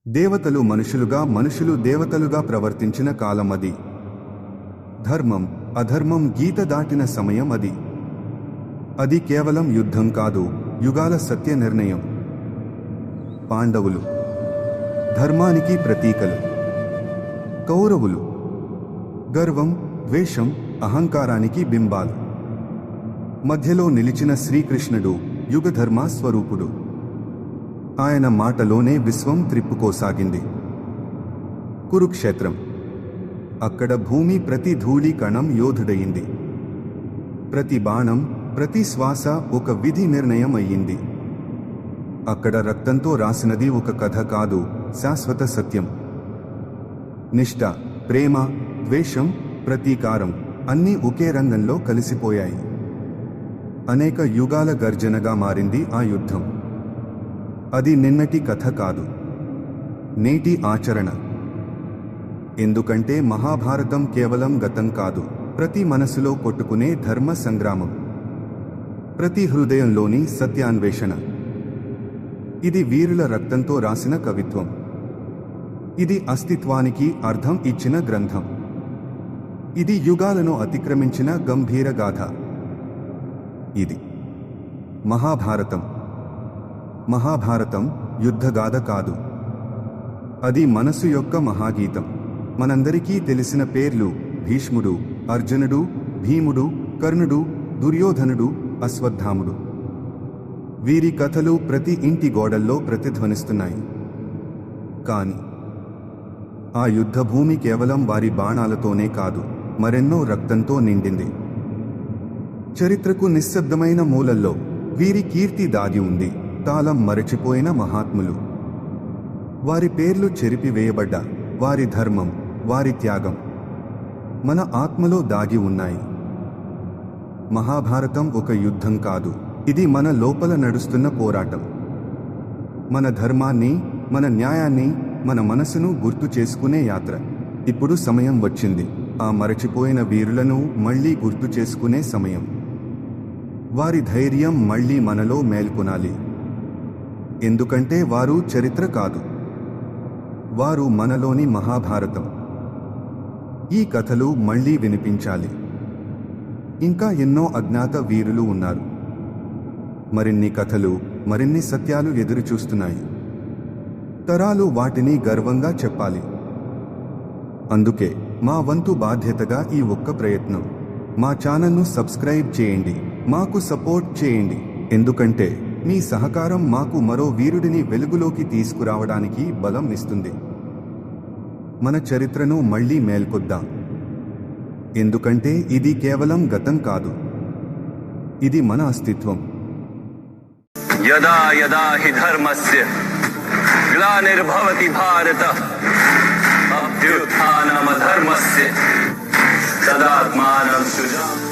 దేవతలు మనుషులుగా, మనుషులు దేవతలుగా ప్రవర్తించిన కాలం అది. ధర్మం అధర్మం గీత దాటిన సమయం అది. అది కేవలం యుద్ధం కాదు, యుగాల సత్య నిర్ణయం. పాండవులు ధర్మానికి ప్రతీకలు. కౌరవులు గర్వం, ద్వేషం, అహంకారానికి బింబాలు. మధ్యలో నిలిచిన శ్రీకృష్ణుడు యుగధర్మ స్వరూపుడు. ఆయన మాటలోనే విశ్వం త్రిప్పుకోసాగింది. కురుక్షేత్రం. అక్కడ భూమి ప్రతి ధూళి కణం యోధుడయింది. ప్రతి బాణం, ప్రతి శ్వాస ఒక విధి నిర్ణయం అయ్యింది. అక్కడ రక్తంతో రాసినది ఒక కథ కాదు, శాశ్వత సత్యం. నిష్ఠ, ప్రేమ, ద్వేషం, ప్రతీకారం అన్నీ ఒకే రంగంలో కలిసిపోయాయి. అనేక యుగాల గర్జనగా మారింది ఆ యుద్ధం. అది నిన్నటి కథ కాదు, నేటి ఆచరణ. ఎందుకంటే మహాభారతం కేవలం గతం కాదు, ప్రతి మనసులో కొట్టుకునే ధర్మ సంగ్రామం, ప్రతి హృదయంలోని సత్యాన్వేషణ. ఇది వీరుల రక్తంతో రాసిన కవిత్వం. ఇది అస్తిత్వానికి అర్థం ఇచ్చిన గ్రంథం. ఇది యుగాలను అతిక్రమించిన గంభీర గాథ. ఇది మహాభారతం. మహాభారతం యుద్ధగాథ కాదు, అది మనసు యొక్క మహాగీతం. మనందరికీ తెలిసిన పేర్లు: భీష్ముడు, అర్జునుడు, భీముడు, కర్ణుడు, దుర్యోధనుడు, అశ్వత్థాముడు. వీరి కథలు ప్రతి ఇంటి గోడల్లో ప్రతిధ్వనిస్తున్నాయి. కాని ఆ యుద్ధభూమి కేవలం వారి బాణాలతోనే కాదు, మరెన్నో రక్తంతో నిండింది. చరిత్రకు నిశ్శబ్దమైన మూలల్లో వీరి కీర్తి దాగి ఉంది. తాళం మరచిపోయిన మహాత్ములు, వారి పేర్లు చెరిపివేయబడ్డ వారి ధర్మం, వారి త్యాగం మన ఆత్మలో దాగి ఉన్నాయి. మహాభారతం ఒక యుద్ధం కాదు, ఇది మన లోపల నడుస్తున్న పోరాటం. మన ధర్మాన్ని, మన న్యాయాన్ని, మన మనసును గుర్తు చేసుకునే యాత్ర. ఇప్పుడు సమయం వచ్చింది, ఆ మరచిపోయిన వీరులను మళ్లీ గుర్తు చేసుకునే సమయం. వారి ధైర్యం మళ్లీ మనలో మేల్కొనాలి. ఎందుకంటే వారు చరిత్ర కాదు, వారు మనలోని మహాభారతం. ఈ కథలు మళ్లీ వినిపించాలి. ఇంకా ఎన్నో అజ్ఞాత వీరులు ఉన్నారు. మరిన్ని కథలు, మరిన్ని సత్యాలు ఎదురుచూస్తున్నాయి. తరాలు వాటిని గర్వంగా చెప్పాలి. అందుకే మా వంతు బాధ్యతగా ఈ ఒక్క ప్రయత్నం. మా ఛానల్ను సబ్స్క్రైబ్ చేయండి, మాకు సపోర్ట్ చేయండి. ఎందుకంటే మీ సహకారం మాకు మరో వీరుడిని వెలుగులోకి తీసుకురావడానికి బలం ఇస్తుంది. మన చరిత్రను మళ్లీ మేల్కొద్దాం. ఎందుకంటే ఇది కేవలం గతం కాదు, ఇది మన అస్తిత్వం. యదా యదా హి ధర్మస్య గ్లానిర్భవతి భారత అభ్యుత్థానమధర్మస్య తదాత్మానం సృజామి.